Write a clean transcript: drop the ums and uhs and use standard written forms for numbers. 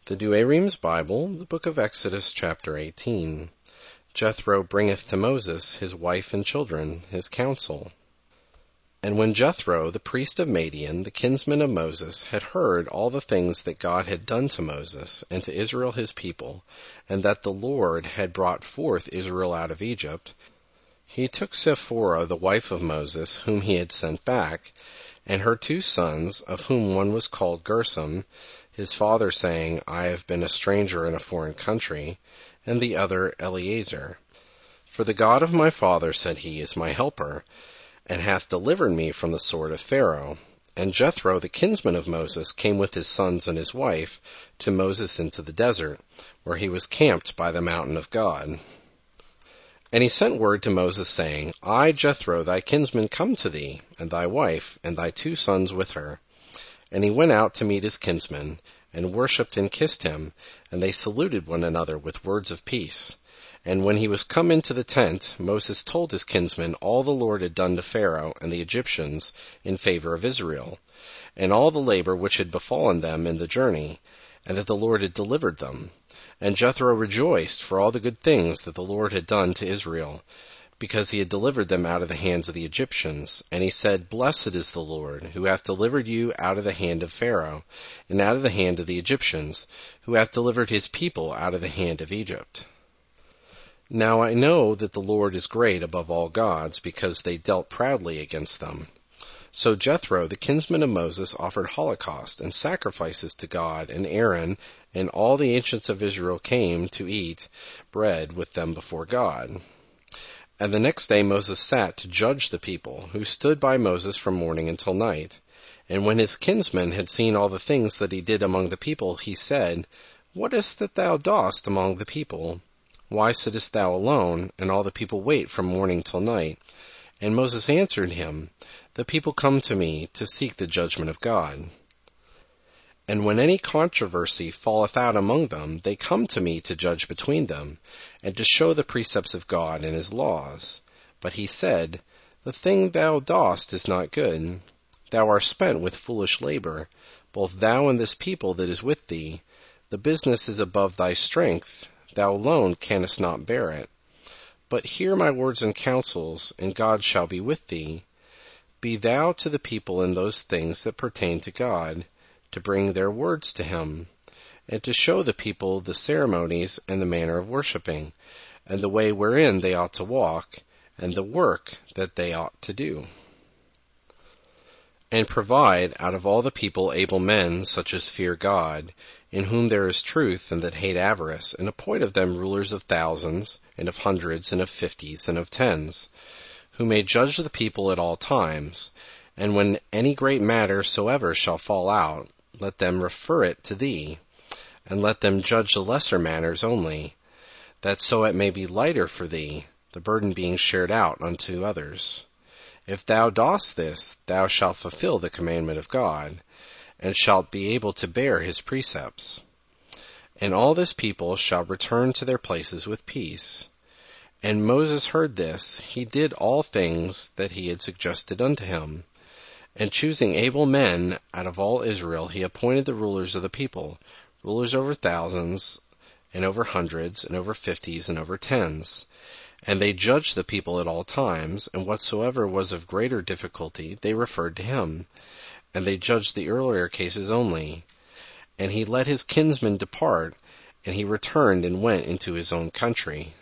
The Douay-Rheims Bible, the book of Exodus, chapter 18. Jethro bringeth to Moses his wife and children, his counsel. And when Jethro, the priest of Madian, the kinsman of Moses, had heard all the things that God had done to Moses and to Israel his people, and that the Lord had brought forth Israel out of Egypt, he took Zipporah, the wife of Moses, whom he had sent back, and her 2 sons, of whom one was called Gershom, his father saying, I have been a stranger in a foreign country, and the other Eleazar. For the God of my father, said he, is my helper, and hath delivered me from the sword of Pharaoh. And Jethro, the kinsman of Moses, came with his sons and his wife to Moses into the desert, where he was camped by the mountain of God. And he sent word to Moses, saying, I, Jethro, thy kinsman, come to thee, and thy wife, and thy 2 sons with her. And he went out to meet his kinsman, and worshipped and kissed him, and they saluted one another with words of peace. And when he was come into the tent, Moses told his kinsman all the Lord had done to Pharaoh and the Egyptians in favor of Israel, and all the labor which had befallen them in the journey, and that the Lord had delivered them. And Jethro rejoiced for all the good things that the Lord had done to Israel, because he had delivered them out of the hands of the Egyptians. And he said, Blessed is the Lord, who hath delivered you out of the hand of Pharaoh, and out of the hand of the Egyptians, who hath delivered his people out of the hand of Egypt. Now I know that the Lord is great above all gods, because they dealt proudly against them. So Jethro, the kinsman of Moses, offered holocaust and sacrifices to God, and Aaron and all the ancients of Israel came to eat bread with them before God. And the next day Moses sat to judge the people, who stood by Moses from morning until night. And when his kinsman had seen all the things that he did among the people, he said, What is that thou dost among the people? Why sittest thou alone, and all the people wait from morning till night? And Moses answered him, The people come to me to seek the judgment of God. And when any controversy falleth out among them, they come to me to judge between them, and to show the precepts of God and his laws. But he said, The thing thou dost is not good. Thou art spent with foolish labor, both thou and this people that is with thee. The business is above thy strength. Thou alone canst not bear it. But hear my words and counsels, and God shall be with thee. Be thou to the people in those things that pertain to God, to bring their words to him, and to show the people the ceremonies and the manner of worshipping, and the way wherein they ought to walk, and the work that they ought to do. And provide out of all the people able men, such as fear God, in whom there is truth, and that hate avarice, and appoint of them rulers of thousands, and of hundreds, and of 50s, and of 10s, who may judge the people at all times. And when any great matter soever shall fall out, let them refer it to thee, and let them judge the lesser matters only, that so it may be lighter for thee, the burden being shared out unto others. If thou dost this, thou shalt fulfill the commandment of God, and shalt be able to bear his precepts. And all this people shall return to their places with peace. And Moses heard this, he did all things that he had suggested unto him. And choosing able men out of all Israel, he appointed the rulers of the people, rulers over thousands, and over hundreds, and over 50s, and over 10s. And they judged the people at all times, and whatsoever was of greater difficulty, they referred to him. And they judged the earlier cases only. And he let his kinsman depart, and he returned and went into his own country.